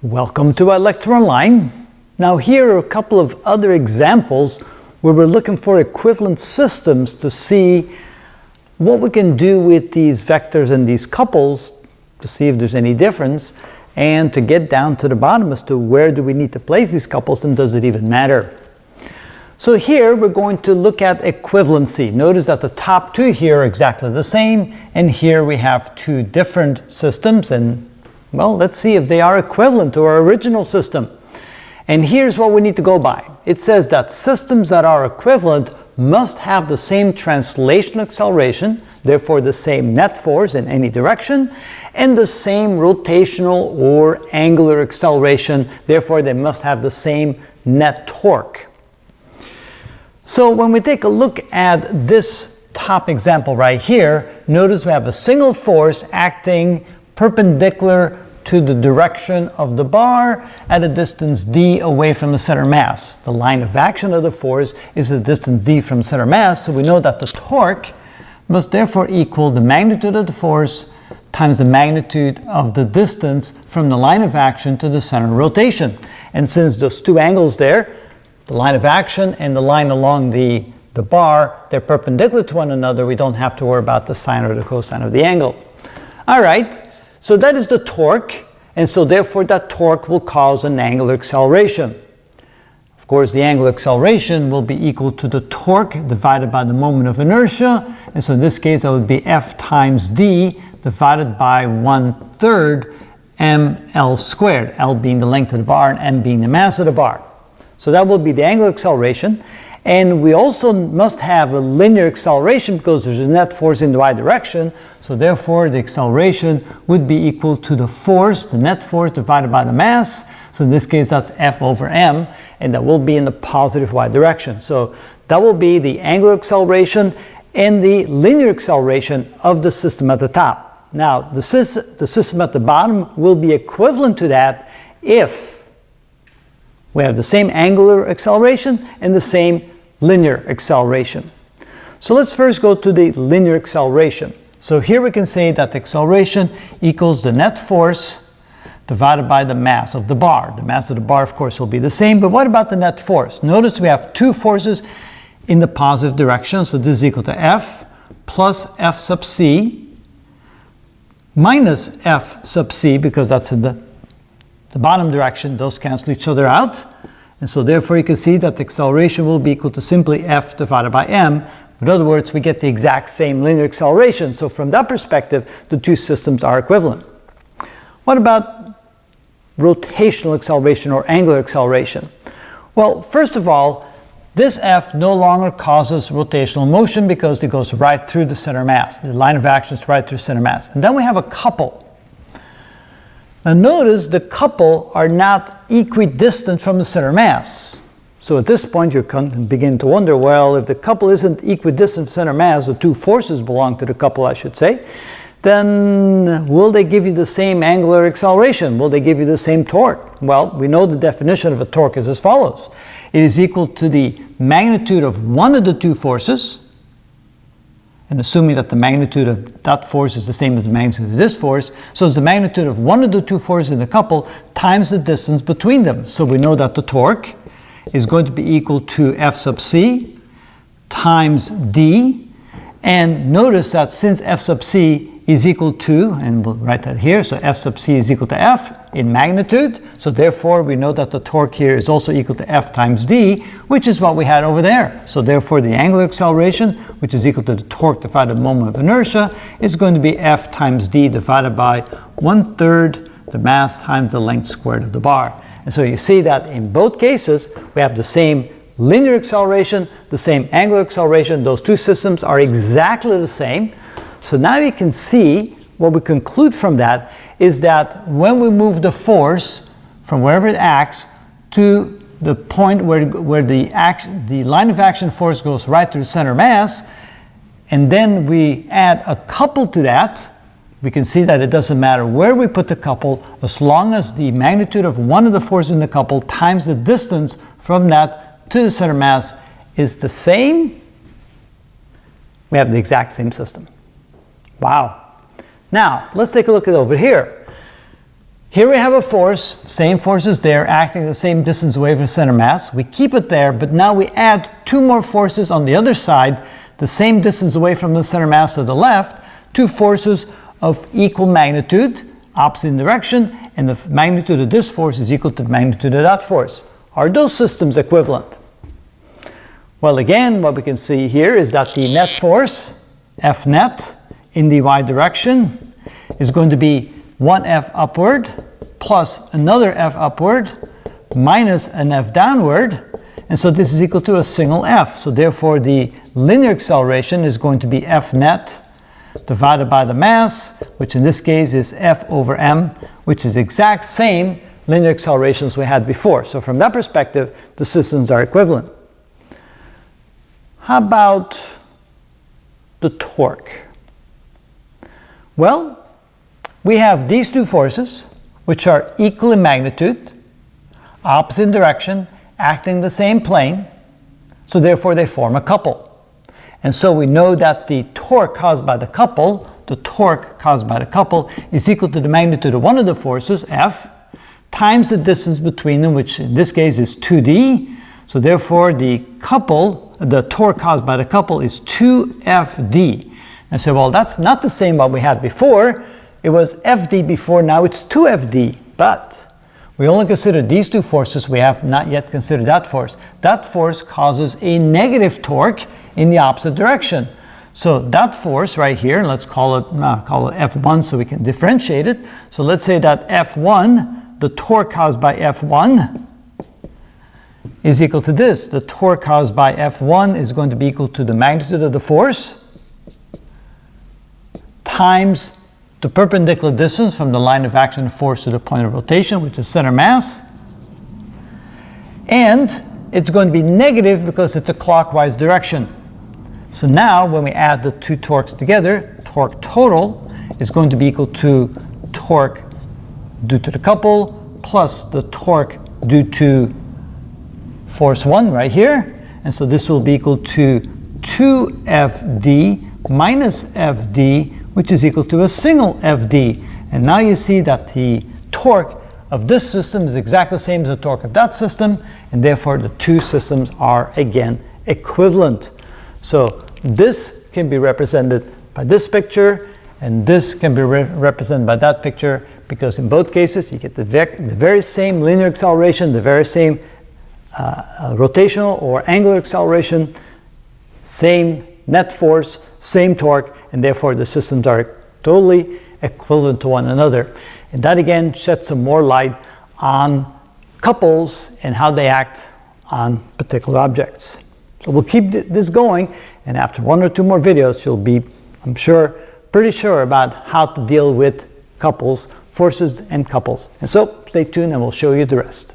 Welcome to our lecture online. Now here are a couple of other examples where we're looking for equivalent systems to see what we can do with these vectors and these couples to see if there's any difference and to get down to the bottom as to where do we need to place these couples and does it even matter. So here we're going to look at equivalency. Notice that the top two here are exactly the same, and here we have two different systems, and well, let's see if they are equivalent to our original system. And here's what we need to go by. It says that systems that are equivalent must have the same translational acceleration, therefore the same net force in any direction, and the same rotational or angular acceleration, therefore they must have the same net torque. So when we take a look at this top example right here, notice we have a single force acting perpendicular to the direction of the bar at a distance d away from the center mass. The line of action of the force is a distance d from center mass, so we know that the torque must therefore equal the magnitude of the force times the magnitude of the distance from the line of action to the center of rotation. And since those two angles there, the line of action and the line along the bar, they're perpendicular to one another, we don't have to worry about the sine or the cosine of the angle. All right. So that is the torque, and so therefore that torque will cause an angular acceleration. Of course, the angular acceleration will be equal to the torque divided by the moment of inertia, and so in this case that would be F times d divided by 1/3 ml squared, L being the length of the bar and m being the mass of the bar. So that will be the angular acceleration, and we also must have a linear acceleration because there's a net force in the y direction. So therefore the acceleration would be equal to the force, the net force divided by the mass. So in this case that's F over m, and that will be in the positive y direction. So that will be the angular acceleration and the linear acceleration of the system at the top. Now the system at the bottom will be equivalent to that if we have the same angular acceleration and the same linear acceleration. So let's first go to the linear acceleration. So here we can say that the acceleration equals the net force divided by the mass of the bar. The mass of the bar, of course, will be the same, but what about the net force? Notice we have two forces in the positive direction, so this is equal to F plus F sub c minus F sub c, because that's in the bottom direction. Those cancel each other out. And so therefore you can see that the acceleration will be equal to simply F divided by m. In other words, we get the exact same linear acceleration. So from that perspective, the two systems are equivalent. What about rotational acceleration or angular acceleration? Well, first of all, this F no longer causes rotational motion because it goes right through the center mass. The line of action is right through center mass. And then we have a couple. Now notice the couple are not equidistant from the center mass. So at this point you can begin to wonder, well, if the couple isn't equidistant from center mass, the two forces belong to the couple, I should say, then will they give you the same angular acceleration? Will they give you the same torque? Well, we know the definition of a torque is as follows. It is equal to the magnitude of one of the two forces, and assuming that the magnitude of that force is the same as the magnitude of this force, so it's the magnitude of one of the two forces in the couple times the distance between them. So we know that the torque is going to be equal to F sub c times d, and notice that since F sub c is equal to, and we'll write that here, so F sub c is equal to F in magnitude, so therefore we know that the torque here is also equal to F times d, which is what we had over there. So therefore the angular acceleration, which is equal to the torque divided by the moment of inertia, is going to be F times d divided by 1/3 the mass times the length squared of the bar. And so you see that in both cases we have the same linear acceleration, the same angular acceleration. Those two systems are exactly the same. So now you can see what we conclude from that is that when we move the force from wherever it acts to the point where the line of action force goes right through the center mass, and then we add a couple to that, we can see that it doesn't matter where we put the couple, as long as the magnitude of one of the forces in the couple times the distance from that to the center mass is the same, we have the exact same system. Wow. Now, let's take a look at over here. Here we have a force, same force is there, acting the same distance away from the center mass. We keep it there, but now we add two more forces on the other side, the same distance away from the center mass to the left, two forces of equal magnitude, opposite in direction, and the magnitude of this force is equal to the magnitude of that force. Are those systems equivalent? Well, again, what we can see here is that the net force, F net, in the y direction is going to be one F upward plus another F upward minus an F downward, and so this is equal to a single F. So therefore the linear acceleration is going to be F net divided by the mass, which in this case is F over m, which is the exact same linear accelerations we had before. So from that perspective, the systems are equivalent. How about the torque? Well, we have these two forces, which are equal in magnitude, opposite in direction, acting the same plane, so therefore they form a couple. And so we know that the torque caused by the couple is equal to the magnitude of one of the forces, F, times the distance between them, which in this case is 2d. So therefore the torque caused by the couple is 2fd. And so, well, that's not the same what we had before. It was Fd before, now it's 2Fd, but we only consider these two forces, we have not yet considered that force. That force causes a negative torque in the opposite direction. So that force right here, let's call it F1 so we can differentiate it. So let's say that F1, the torque caused by F1 is equal to this. The torque caused by F1 is going to be equal to the magnitude of the force times the perpendicular distance from the line of action of force to the point of rotation, which is center mass. And it's going to be negative because it's a clockwise direction. So now when we add the two torques together, torque total is going to be equal to torque due to the couple plus the torque due to force 1 right here. And so this will be equal to 2Fd minus Fd, which is equal to a single Fd. And now you see that the torque of this system is exactly the same as the torque of that system, and therefore the two systems are again equivalent. So this can be represented by this picture, and this can be represented by that picture, because in both cases you get the very same linear acceleration, the very same rotational or angular acceleration, same net force, same torque, and therefore the systems are totally equivalent to one another. And that again sheds some more light on couples and how they act on particular objects. So we'll keep this going, and after one or two more videos you'll be, I'm sure, pretty sure about how to deal with couples, forces and couples. And so stay tuned and we'll show you the rest.